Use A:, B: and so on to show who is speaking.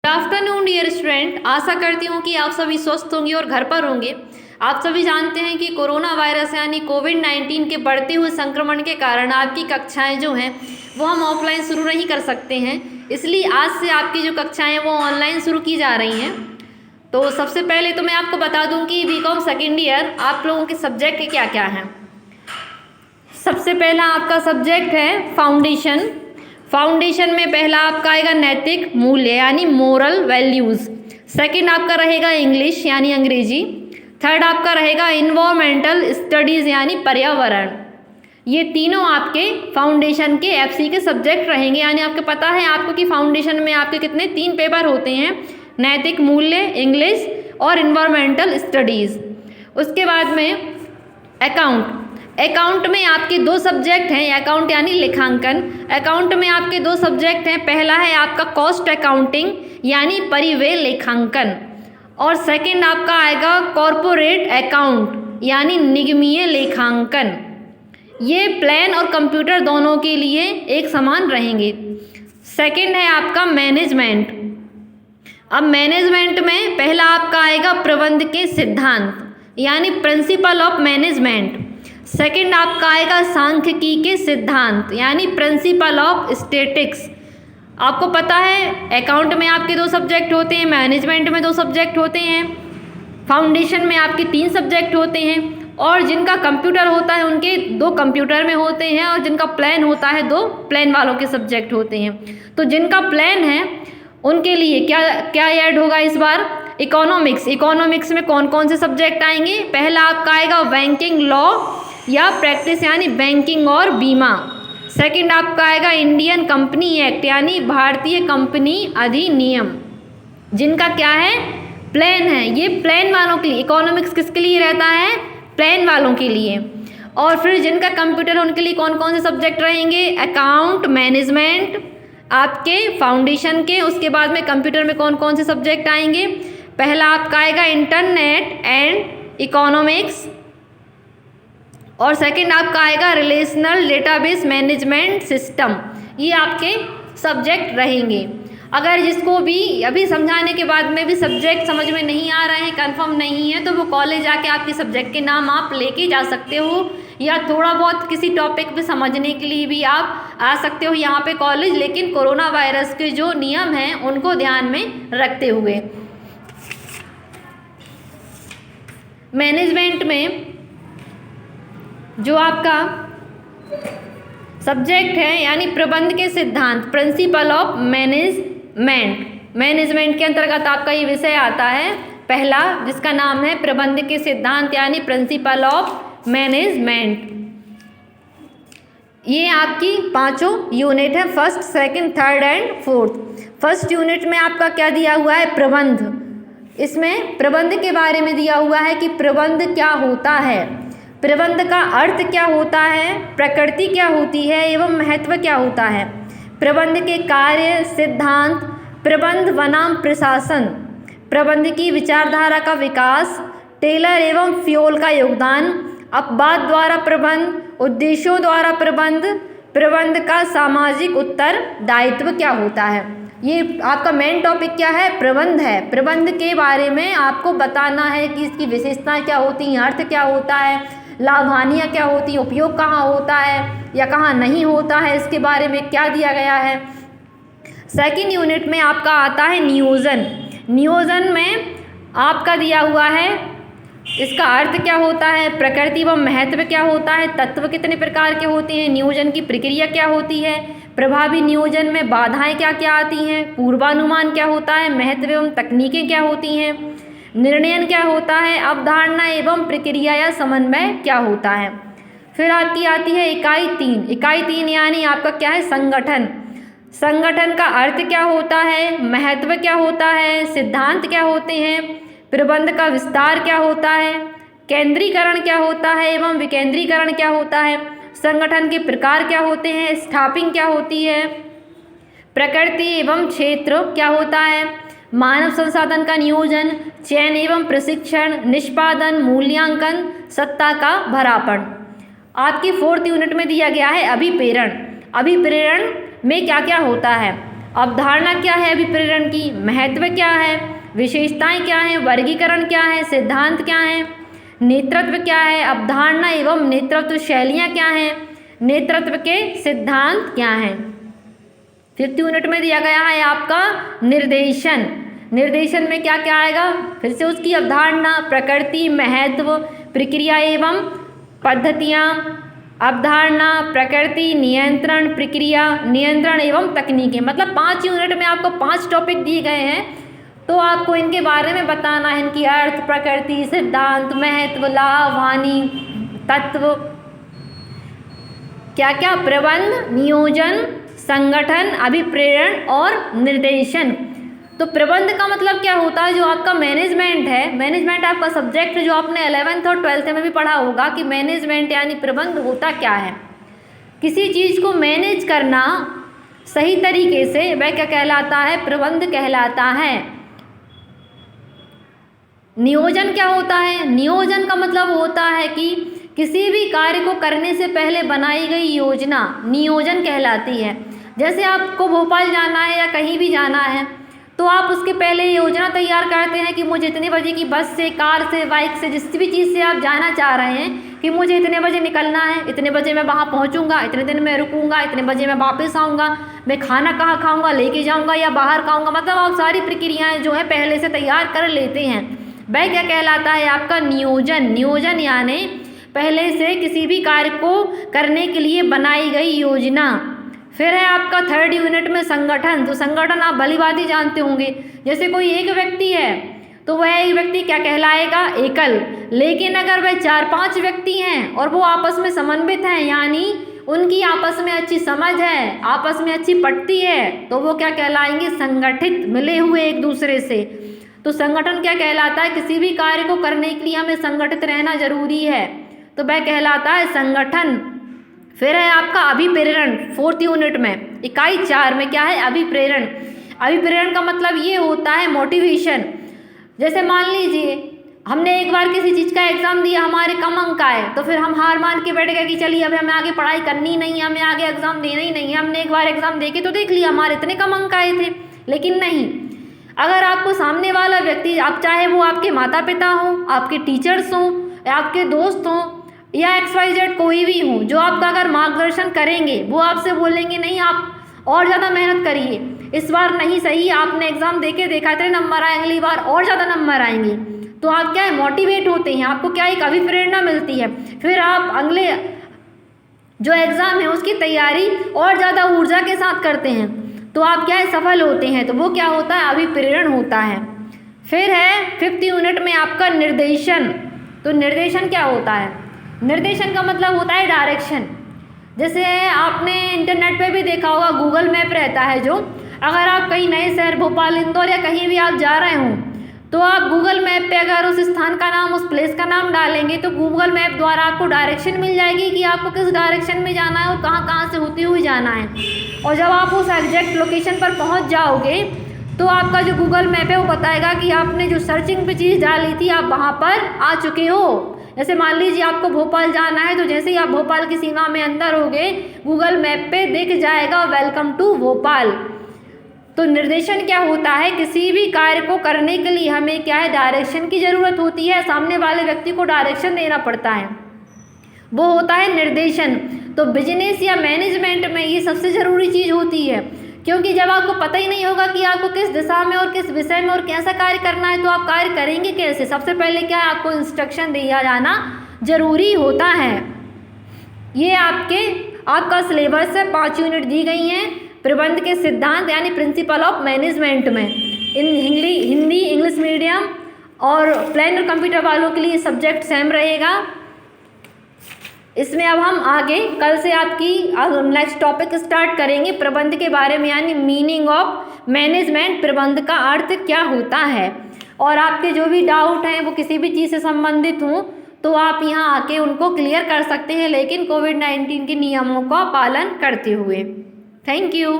A: Afternoon dear student, आशा करती हूँ कि आप सभी स्वस्थ होंगे और घर पर होंगे। आप सभी जानते हैं कि कोरोना वायरस यानी कोविड-19 के बढ़ते हुए संक्रमण के कारण आपकी कक्षाएं जो हैं वो हम ऑफलाइन शुरू नहीं कर सकते हैं, इसलिए आज से आपकी जो कक्षाएं हैं वो ऑनलाइन शुरू की जा रही हैं। तो सबसे पहले तो मैं आपको बता दूं कि बीकॉम सेकेंड ईयर आप लोगों के सब्जेक्ट क्या क्या हैं। सबसे पहला आपका सब्जेक्ट है फाउंडेशन। फाउंडेशन में पहला आपका आएगा नैतिक मूल्य यानी मोरल वैल्यूज़। सेकंड आपका रहेगा इंग्लिश यानी अंग्रेजी। थर्ड आपका रहेगा इन्वायरमेंटल स्टडीज़ यानी पर्यावरण। ये तीनों आपके फाउंडेशन के एफसी के सब्जेक्ट रहेंगे। यानी आपको पता है आपको कि फाउंडेशन में आपके कितने 3 पेपर होते हैं, नैतिक मूल्य, इंग्लिश और इन्वायरमेंटल स्टडीज़। उसके बाद में अकाउंट। अकाउंट में आपके 2 सब्जेक्ट हैं, अकाउंट यानी लेखांकन। अकाउंट में आपके 2 सब्जेक्ट हैं, पहला है आपका कॉस्ट अकाउंटिंग यानी परिव्यय लेखांकन और सेकंड आपका आएगा कॉरपोरेट अकाउंट यानी निगमीय लेखांकन। ये प्लान और कंप्यूटर दोनों के लिए एक समान रहेंगे। सेकंड है आपका मैनेजमेंट। अब मैनेजमेंट में पहला आपका आएगा प्रबंध के सिद्धांत यानी प्रिंसिपल ऑफ मैनेजमेंट। सेकंड आपका आएगा सांख्यिकी के सिद्धांत यानी प्रिंसिपल ऑफ स्टैटिस्टिक्स। आपको पता है अकाउंट में आपके 2 सब्जेक्ट होते हैं, मैनेजमेंट में 2 सब्जेक्ट होते हैं, फाउंडेशन में आपके 3 सब्जेक्ट होते हैं और जिनका कंप्यूटर होता है उनके 2 कंप्यूटर में होते हैं और जिनका प्लान होता है 2 प्लान वालों के सब्जेक्ट होते हैं। तो जिनका प्लान है उनके लिए क्या क्या ऐड होगा इस बार, इकोनॉमिक्स। इकोनॉमिक्स में कौन कौन से सब्जेक्ट आएंगे, पहला आपका आएगा बैंकिंग लॉ या प्रैक्टिस यानी बैंकिंग और बीमा। सेकंड आपका आएगा इंडियन कंपनी एक्ट यानी भारतीय कंपनी अधिनियम। जिनका क्या है, प्लान है, ये प्लान वालों के लिए। इकोनॉमिक्स किसके लिए रहता है, प्लान वालों के लिए। और फिर जिनका कंप्यूटर उनके लिए कौन कौन से सब्जेक्ट रहेंगे, अकाउंट, मैनेजमेंट आपके फाउंडेशन के। उसके बाद में कंप्यूटर में कौन कौन से सब्जेक्ट आएंगे, पहला आपका आएगा इंटरनेट एंड इकोनॉमिक्स और सेकंड आपका आएगा रिलेशनल डेटाबेस मैनेजमेंट सिस्टम। ये आपके सब्जेक्ट रहेंगे। अगर जिसको भी अभी समझाने के बाद में भी सब्जेक्ट समझ में नहीं आ रहे हैं, कंफर्म नहीं है, तो वो कॉलेज आके आपके सब्जेक्ट के नाम आप लेके जा सकते हो या थोड़ा बहुत किसी टॉपिक पे समझने के लिए भी आप आ सकते हो यहाँ पे कॉलेज, लेकिन कोरोना वायरस के जो नियम हैं उनको ध्यान में रखते हुए। मैनेजमेंट में जो आपका सब्जेक्ट है यानी प्रबंध के सिद्धांत, प्रिंसिपल ऑफ मैनेजमेंट। मैनेजमेंट के अंतर्गत आपका ये विषय आता है पहला, जिसका नाम है प्रबंध के सिद्धांत यानी प्रिंसिपल ऑफ मैनेजमेंट। ये आपकी 5 यूनिट है, first, second, third and fourth. First unit में आपका क्या दिया हुआ है, प्रबंध। इसमें प्रबंध के बारे में दिया हुआ है कि प्रबंध क्या होता है, प्रबंध का अर्थ क्या होता है, प्रकृति क्या होती है एवं महत्व क्या होता है, प्रबंध के कार्य, सिद्धांत, प्रबंध बनाम प्रशासन, प्रबंध की विचारधारा का विकास, टेलर एवं फ्योल का योगदान, अपवाद द्वारा प्रबंध, उद्देश्यों द्वारा प्रबंध, प्रबंध का सामाजिक उत्तरदायित्व क्या होता है। ये आपका मेन टॉपिक क्या है, प्रबंध है। प्रबंध के बारे में आपको बताना है कि इसकी विशेषताएं क्या होती हैं, अर्थ क्या होता है, लाभ हानियाँ क्या होती हैं, उपयोग कहाँ होता है या कहाँ नहीं होता है, इसके बारे में क्या दिया गया है। सेकंड यूनिट में आपका आता है नियोजन। नियोजन में आपका दिया हुआ है इसका अर्थ क्या होता है, प्रकृति व महत्व क्या होता है, तत्व कितने प्रकार के होते हैं, नियोजन की प्रक्रिया क्या होती है, प्रभावी नियोजन में बाधाएं क्या क्या आती हैं, पूर्वानुमान क्या होता है, महत्व एवं तकनीकें क्या होती हैं, निर्णयन क्या होता है, अवधारणा एवं प्रक्रिया या समन्वय क्या होता है। फिर आपकी आती है इकाई 3। इकाई 3 यानी आपका क्या है, संगठन। संगठन का अर्थ क्या होता है, महत्व क्या होता है, सिद्धांत क्या होते हैं, प्रबंध का विस्तार क्या होता है, केंद्रीकरण क्या होता है एवं विकेंद्रीकरण क्या होता है, संगठन के प्रकार क्या होते हैं, स्टाफिंग क्या होती है, प्रकृति एवं क्षेत्र क्या होता है, मानव संसाधन का नियोजन, चयन एवं प्रशिक्षण, निष्पादन, मूल्यांकन, सत्ता का भरापण। आपकी 4th यूनिट में दिया गया है अभिप्रेरण। अभिप्रेरण में क्या क्या होता है, अवधारणा क्या है अभिप्रेरण की, महत्व क्या है, विशेषताएं क्या हैं, वर्गीकरण क्या है, सिद्धांत क्या है, नेतृत्व क्या है, अवधारणा एवं नेतृत्व शैलियाँ क्या हैं, नेतृत्व के सिद्धांत क्या हैं। 5th यूनिट में दिया गया है आपका निर्देशन। निर्देशन में क्या क्या आएगा, फिर से उसकी अवधारणा, प्रकृति, महत्व, प्रक्रिया एवं पद्धतियाँ, अवधारणा, प्रकृति, नियंत्रण, प्रक्रिया, नियंत्रण एवं तकनीकें। मतलब 5 यूनिट में आपको 5 टॉपिक दिए गए हैं, तो आपको इनके बारे में बताना है, इनकी अर्थ, प्रकृति, सिद्धांत, महत्व, लाभ, हानि, तत्व, क्या क्या, प्रबंध, नियोजन, संगठन, अभिप्रेरण और निर्देशन। तो प्रबंध का मतलब क्या होता है, जो आपका मैनेजमेंट है, मैनेजमेंट आपका सब्जेक्ट जो आपने 11th और 12th में भी पढ़ा होगा कि मैनेजमेंट यानी प्रबंध होता क्या है। किसी चीज़ को मैनेज करना सही तरीके से, वह क्या कहलाता है, प्रबंध कहलाता है। नियोजन क्या होता है, नियोजन का मतलब होता है कि किसी भी कार्य को करने से पहले बनाई गई योजना नियोजन कहलाती है। जैसे आपको भोपाल जाना है या कहीं भी जाना है, तो आप उसके पहले योजना तैयार करते हैं कि मुझे इतने बजे की बस से, कार से, बाइक से, जिस भी चीज़ से आप जाना चाह रहे हैं कि मुझे इतने बजे निकलना है, इतने बजे मैं वहाँ पहुँचूँगा, इतने दिन मैं रुकूँगा, इतने बजे मैं वापस आऊँगा, मैं खाना कहाँ खाऊँगा, लेके जाऊँगा या बाहर खाऊँगा। मतलब आप सारी प्रक्रियाएँ जो है पहले से तैयार कर लेते हैं। वह क्या कहलाता है, आपका नियोजन। नियोजन यानी पहले से किसी भी कार्य को करने के लिए बनाई गई योजना। फिर है आपका 3rd यूनिट में संगठन। तो संगठन आप भली भांति जानते होंगे, जैसे कोई एक व्यक्ति है तो वह एक व्यक्ति क्या कहलाएगा, एकल। लेकिन अगर वह 4-5 व्यक्ति हैं और वो आपस में समन्वित हैं, यानी उनकी आपस में अच्छी समझ है, आपस में अच्छी पटती है, तो वो क्या कहलाएंगे, संगठित, मिले हुए एक दूसरे से। तो संगठन क्या कहलाता है, किसी भी कार्य को करने के लिए हमें संगठित रहना जरूरी है, तो वह कहलाता है संगठन। फिर है आपका अभिप्रेरण 4th यूनिट में, इकाई 4 में क्या है, अभिप्रेरण। अभिप्रेरण का मतलब ये होता है मोटिवेशन। जैसे मान लीजिए हमने एक बार किसी चीज़ का एग्ज़ाम दिया, हमारे कम अंक आए, तो फिर हम हार मान के बैठ गए कि चलिए अब हमें आगे पढ़ाई करनी नहीं है, हमें आगे एग्ज़ाम देना ही नहीं है। हमने एक बार एग्ज़ाम दे के तो देख लिया, हमारे इतने कम अंक आए थे। लेकिन नहीं, अगर आपको सामने वाला व्यक्ति, आप चाहे वो आपके माता पिता हों, आपके टीचर्स हों, या आपके दोस्त हों, या XYZ कोई भी हो, जो आपका अगर मार्गदर्शन करेंगे, वो आपसे बोलेंगे नहीं आप और ज़्यादा मेहनत करिए, इस बार नहीं सही, आपने एग्ज़ाम दे के देखा इतने नंबर आए, अगली बार और ज़्यादा नंबर आएंगे, तो आप क्या है, मोटिवेट होते हैं, आपको क्या एक अभिप्रेरणा मिलती है। फिर आप अगले जो एग्ज़ाम है उसकी तैयारी और ज़्यादा ऊर्जा के साथ करते हैं, तो आप क्या है, सफल होते हैं। तो वो क्या होता है, अभिप्रेरण होता है। फिर है 5th यूनिट में आपका निर्देशन। तो निर्देशन क्या होता है, निर्देशन का मतलब होता है डायरेक्शन। जैसे आपने इंटरनेट पे भी देखा होगा, गूगल मैप रहता है जो, अगर आप कहीं नए शहर, भोपाल, इंदौर या कहीं भी आप जा रहे हों, तो आप गूगल मैप पे अगर उस स्थान का नाम, उस प्लेस का नाम डालेंगे, तो गूगल मैप द्वारा आपको डायरेक्शन मिल जाएगी कि आपको किस डायरेक्शन में जाना है और कहाँ कहाँ से होती हुई जाना है। और जब आप उस एग्जैक्ट लोकेशन पर पहुँच जाओगे, तो आपका जो गूगल मैप है वो बताएगा कि आपने जो सर्चिंग पे चीज़ डाली थी, आप वहाँ पर आ चुके हो। जैसे मान लीजिए आपको भोपाल जाना है, तो जैसे ही आप भोपाल की सीमा में अंदर होगे, गूगल मैप पे दिख जाएगा वेलकम टू भोपाल। तो निर्देशन क्या होता है, किसी भी कार्य को करने के लिए हमें क्या है, डायरेक्शन की ज़रूरत होती है, सामने वाले व्यक्ति को डायरेक्शन देना पड़ता है, वो होता है निर्देशन। तो बिजनेस या मैनेजमेंट में ये सबसे ज़रूरी चीज़ होती है, क्योंकि जब आपको पता ही नहीं होगा कि आपको किस दिशा में और किस विषय में और कैसा कार्य करना है, तो आप कार्य करेंगे कैसे। सबसे पहले क्या है, आपको इंस्ट्रक्शन दिया जाना जरूरी होता है। ये आपका सिलेबस है, 5 यूनिट दी गई हैं प्रबंध के सिद्धांत यानी प्रिंसिपल ऑफ मैनेजमेंट में। हिंदी इंग्लिश मीडियम और प्लान और कंप्यूटर वालों के लिए सब्जेक्ट सेम रहेगा। इसमें अब हम आगे कल से आपकी नेक्स्ट टॉपिक स्टार्ट करेंगे प्रबंध के बारे में, यानी मीनिंग ऑफ मैनेजमेंट, प्रबंध का अर्थ क्या होता है। और आपके जो भी डाउट हैं वो किसी भी चीज़ से संबंधित हों, तो आप यहाँ आके उनको क्लियर कर सकते हैं, लेकिन कोविड-19 के नियमों का पालन करते हुए। Thank you.